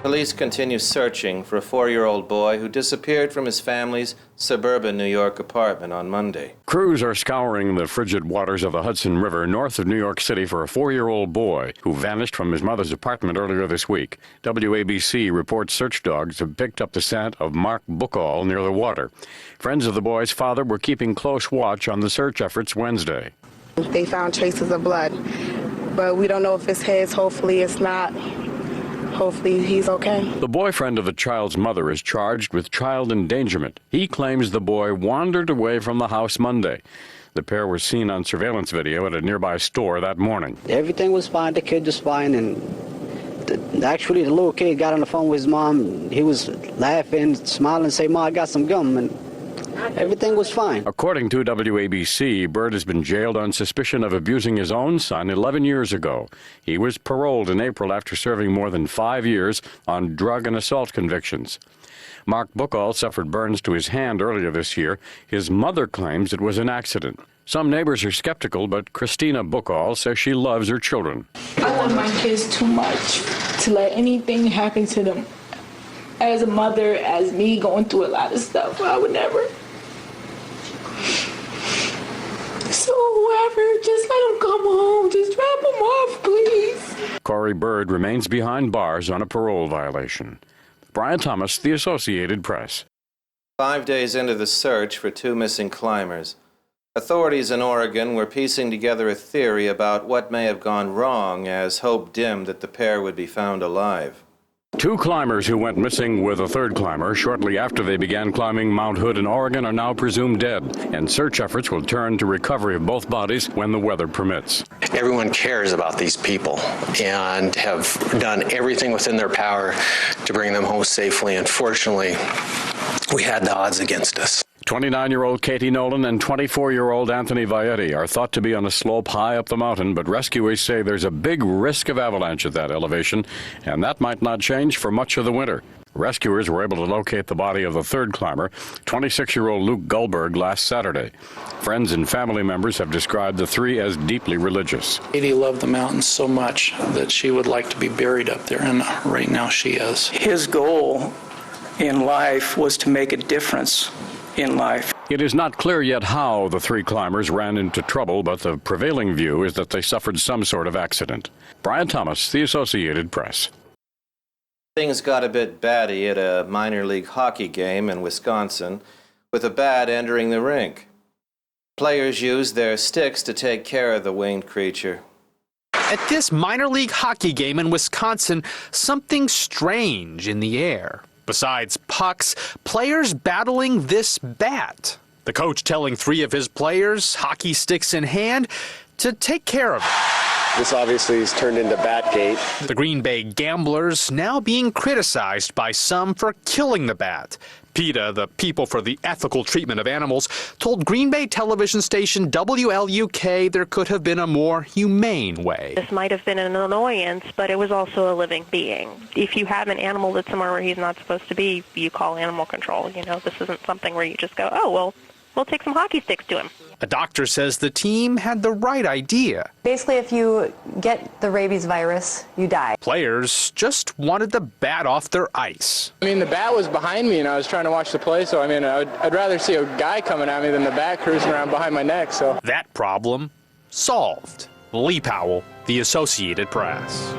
Police continue searching for a 4-year-old boy who disappeared from his family's suburban New York apartment on Monday. Crews are scouring the frigid waters of the Hudson River north of New York City for a 4-year-old boy who vanished from his mother's apartment earlier this week. WABC reports search dogs have picked up the scent of Mark Bookall near the water. Friends of the boy's father were keeping close watch on the search efforts Wednesday. They found traces of blood, but we don't know if it's his. Hopefully it's not. Hopefully he's okay. The boyfriend of the child's mother is charged with child endangerment. He claims the boy wandered away from the house Monday. The pair were seen on surveillance video at a nearby store that morning. Everything was fine. The kid was fine, and actually the little kid got on the phone with his mom. He was laughing, smiling, saying, "Mom, I got some gum," and everything was fine. According to WABC, Bird has been jailed on suspicion of abusing his own son 11 years ago. He was paroled in April after serving more than 5 years on drug and assault convictions. Mark Bookall suffered burns to his hand earlier this year. His mother claims it was an accident. Some neighbors are skeptical, but Christina Bookall says she loves her children. I love my kids too much to let anything happen to them. As a mother, as me going through a lot of stuff, I would never. So whoever, just let him come home. Just drop him off, please. Corey Bird remains behind bars on a parole violation. Brian Thomas, The Associated Press. 5 days into the search for 2 missing climbers, authorities in Oregon were piecing together a theory about what may have gone wrong as hope dimmed that the pair would be found alive. 2 climbers who went missing with a 3rd climber shortly after they began climbing Mount Hood in Oregon are now presumed dead, and search efforts will turn to recovery of both bodies when the weather permits. Everyone cares about these people and have done everything within their power to bring them home safely. Unfortunately, we had the odds against us. 29-year-old Katie Nolan and 24-year-old Anthony Vietti are thought to be on a slope high up the mountain, but rescuers say there's a big risk of avalanche at that elevation, and that might not change for much of the winter. Rescuers were able to locate the body of the 3rd climber, 26-year-old Luke Goldberg, last Saturday. Friends and family members have described the 3 as deeply religious. Katie loved the mountains so much that she would like to be buried up there, and right now she is. His goal in life was to make a difference in life. It is not clear yet how the 3 climbers ran into trouble, but the prevailing view is that they suffered some sort of accident. Brian Thomas, The Associated Press. Things got a bit batty at a minor league hockey game in Wisconsin, with a bat entering the rink. Players used their sticks to take care of the winged creature. At this minor league hockey game in Wisconsin, something strange in the air. Besides pucks, players battling this bat. The coach telling 3 of his players, hockey sticks in hand, to take care of it. This obviously has turned into Batgate. The Green Bay Gamblers now being criticized by some for killing the bat. PETA, the People for the Ethical Treatment of Animals, told Green Bay television station WLUK there could have been a more humane way. This might have been an annoyance, but it was also a living being. If you have an animal that's somewhere where he's not supposed to be, you call animal control. You know, this isn't something where you just go, oh, well, we'll take some hockey sticks to him. A doctor says the team had the right idea. Basically, if you get the rabies virus, you die. Players just wanted the bat off their ice. I mean, the bat was behind me, and I was trying to watch the play, so I mean, I'd rather see a guy coming at me than the bat cruising around behind my neck, so. That problem solved. Lee Powell, The Associated Press.